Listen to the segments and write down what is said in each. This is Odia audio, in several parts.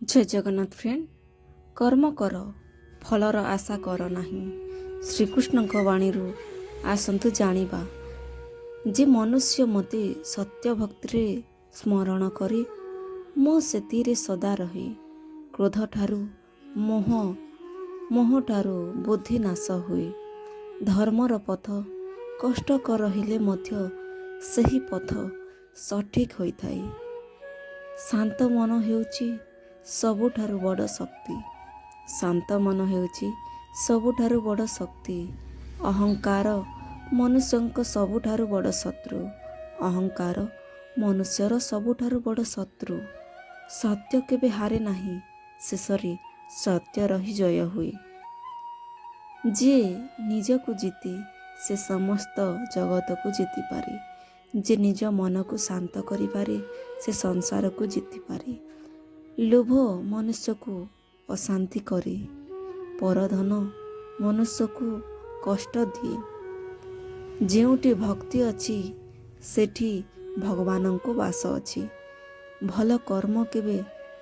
ଜୟ ଜଗନ୍ନାଥ ଫ୍ରେଣ୍ଡ। କର୍ମ କର, ଫଳର ଆଶା କର ନାହିଁ। ଶ୍ରୀକୃଷ୍ଣଙ୍କ ବାଣୀରୁ ଆସନ୍ତୁ ଜାଣିବା ଯେ ମନୁଷ୍ୟ ମୋତେ ସତ୍ୟ ଭକ୍ତିରେ ସ୍ମରଣ କରି ମୁଁ ସେଥିରେ ସଦା ରହେ। କ୍ରୋଧଠାରୁ ମୋହଠାରୁ ବୁଦ୍ଧି ନାଶ ହୁଏ। ଧର୍ମର ପଥ କଷ୍ଟକର ହେଲେ ମଧ୍ୟ ସେହି ପଥ ସଠିକ୍ ହୋଇଥାଏ। ଶାନ୍ତ ମନ ହେଉଛି ସବୁଠାରୁ ବଡ଼ ଶକ୍ତି। ଶାନ୍ତ ମନ ହେଉଛି ସବୁଠାରୁ ବଡ଼ ଶକ୍ତି। ଅହଙ୍କାର ମନୁଷ୍ୟଙ୍କ ସବୁଠାରୁ ବଡ଼ ଶତ୍ରୁ। ଅହଙ୍କାର ମନୁଷ୍ୟର ସବୁଠାରୁ ବଡ଼ ଶତ୍ରୁ। ସତ୍ୟ କେବେ ହାରେ ନାହିଁ, ଶେଷରେ ସତ୍ୟର ହିଁ ଜୟ ହୁଏ। ଯିଏ ନିଜକୁ ଜିତେ ସେ ସମସ୍ତ ଜଗତକୁ ଜିତିପାରେ। ଯେ ନିଜ ମନକୁ ଶାନ୍ତ କରିପାରେ ସେ ସଂସାରକୁ ଜିତିପାରେ। ଲୋଭ ମନୁଷ୍ୟକୁ ଅଶାନ୍ତି କରେ। ପରଧନ ମନୁଷ୍ୟକୁ କଷ୍ଟ ଦିଏ। ଯେଉଁଠି ଭକ୍ତି ଅଛି ସେଠି ଭଗବାନଙ୍କ ବାସ ଅଛି। ଭଲ କର୍ମ କେବେ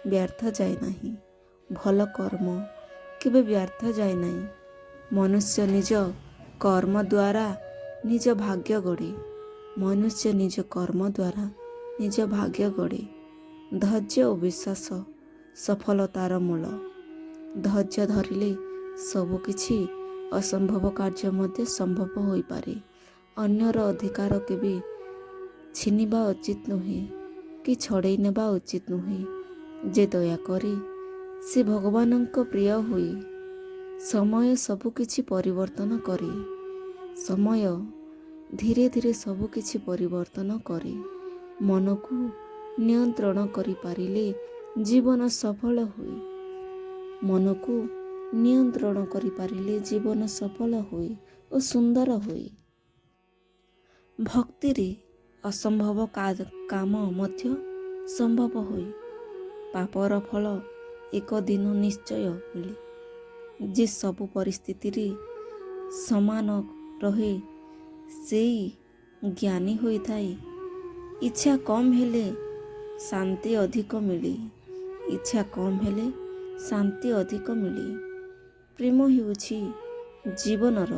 ବ୍ୟର୍ଥ ଯାଏ ନାହିଁ। ଭଲ କର୍ମ କେବେ ବ୍ୟର୍ଥ ଯାଏ ନାହିଁ। ମନୁଷ୍ୟ ନିଜ କର୍ମ ଦ୍ୱାରା ନିଜ ଭାଗ୍ୟ ଗଢ଼େ। ମନୁଷ୍ୟ ନିଜ କର୍ମ ଦ୍ୱାରା ନିଜ ଭାଗ୍ୟ ଗଢ଼େ। ଧୈର୍ଯ୍ୟ ଓ ବିଶ୍ୱାସ ସଫଳତାର ମୂଳ। ଧୈର୍ଯ୍ୟ ଧରିଲେ ସବୁକିଛି ଅସମ୍ଭବ କାର୍ଯ୍ୟ ମଧ୍ୟ ସମ୍ଭବ ହୋଇପାରେ। ଅନ୍ୟର ଅଧିକାର କେବେ ଛିନିବା ଉଚିତ ନୁହେଁ କି ଛଡ଼େଇ ନେବା ଉଚିତ ନୁହେଁ। ଯେ ଦୟା କରେ ସେ ଭଗବାନଙ୍କ ପ୍ରିୟ ହୁଏ। ସମୟ ସବୁକିଛି ପରିବର୍ତ୍ତନ କରେ। ସମୟ ଧୀରେ ଧୀରେ ସବୁକିଛି ପରିବର୍ତ୍ତନ କରେ। ମନକୁ ନିୟନ୍ତ୍ରଣ କରିପାରିଲେ ଜୀବନ ସଫଳ ହୁଏ। ମନକୁ ନିୟନ୍ତ୍ରଣ କରିପାରିଲେ ଜୀବନ ସଫଳ ହୁଏ ଓ ସୁନ୍ଦର ହୁଏ। ଭକ୍ତିରେ ଅସମ୍ଭବ କାମ ମଧ୍ୟ ସମ୍ଭବ ହୁଏ। ପାପର ଫଳ ଏକ ଦିନ ନିଶ୍ଚୟ ମିଳେ। ଯେ ସବୁ ପରିସ୍ଥିତିରେ ସମାନ ରହେ ସେଇ ଜ୍ଞାନୀ ହୋଇଥାଏ। ଇଚ୍ଛା କମ୍ ହେଲେ ଶାନ୍ତି ଅଧିକ ମିଳେ। ଇଚ୍ଛା କମ୍ ହେଲେ ଶାନ୍ତି ଅଧିକ ମିଳେ। ପ୍ରେମ ହେଉଛି ଜୀବନର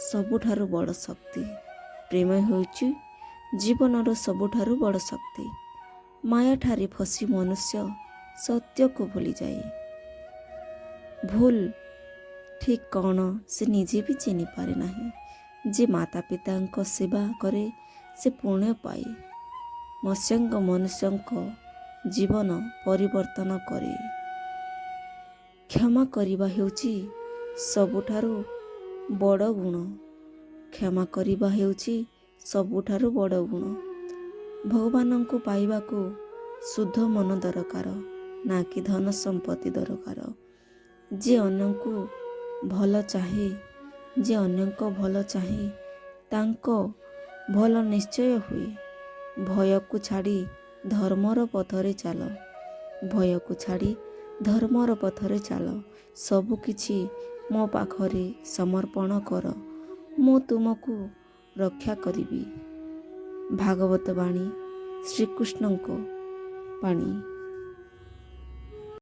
ସବୁଠାରୁ ବଡ଼ ଶକ୍ତି। ପ୍ରେମ ହେଉଛି ଜୀବନର ସବୁଠାରୁ ବଡ଼ ଶକ୍ତି। ମାୟାଠାରେ ଫସି ମନୁଷ୍ୟ ସତ୍ୟକୁ ଭୁଲିଯାଏ। ଭୁଲ ଠିକ୍ କ'ଣ ସେ ନିଜେ ବି ଚିହ୍ନିପାରେ ନାହିଁ। ଯେ ମାତା ପିତାଙ୍କ ସେବା କରେ ସେ ପୁଣ୍ୟ ପାଏ। ମତ୍ସ୍ୟଙ୍କ ମନୁଷ୍ୟଙ୍କ ଜୀବନ ପରିବର୍ତ୍ତନ କରେ। କ୍ଷମା କରିବା ହେଉଛି ସବୁଠାରୁ ବଡ଼ ଗୁଣ। କ୍ଷମା କରିବା ହେଉଛି ସବୁଠାରୁ ବଡ଼ ଗୁଣ। ଭଗବାନଙ୍କୁ ପାଇବାକୁ ଶୁଦ୍ଧ ମନ ଦରକାର, ନା କି ଧନ ସମ୍ପତ୍ତି ଦରକାର। ଯେ ଅନ୍ୟଙ୍କୁ ଭଲ ଚାହେଁ ତାଙ୍କ ଭଲ ନିଶ୍ଚୟ ହୁଏ। ଭୟକୁ ଛାଡ଼ି ଧର୍ମର ପଥରେ ଚାଲ। ଭୟକୁ ଛାଡ଼ି ଧର୍ମର ପଥରେ ଚାଲ। ସବୁକିଛି ମୋ ପାଖରେ ସମର୍ପଣ କର, ମୁଁ ତୁମକୁ ରକ୍ଷା କରିବି। ଭାଗବତ ବାଣୀ, ଶ୍ରୀକୃଷ୍ଣଙ୍କ ବାଣୀ।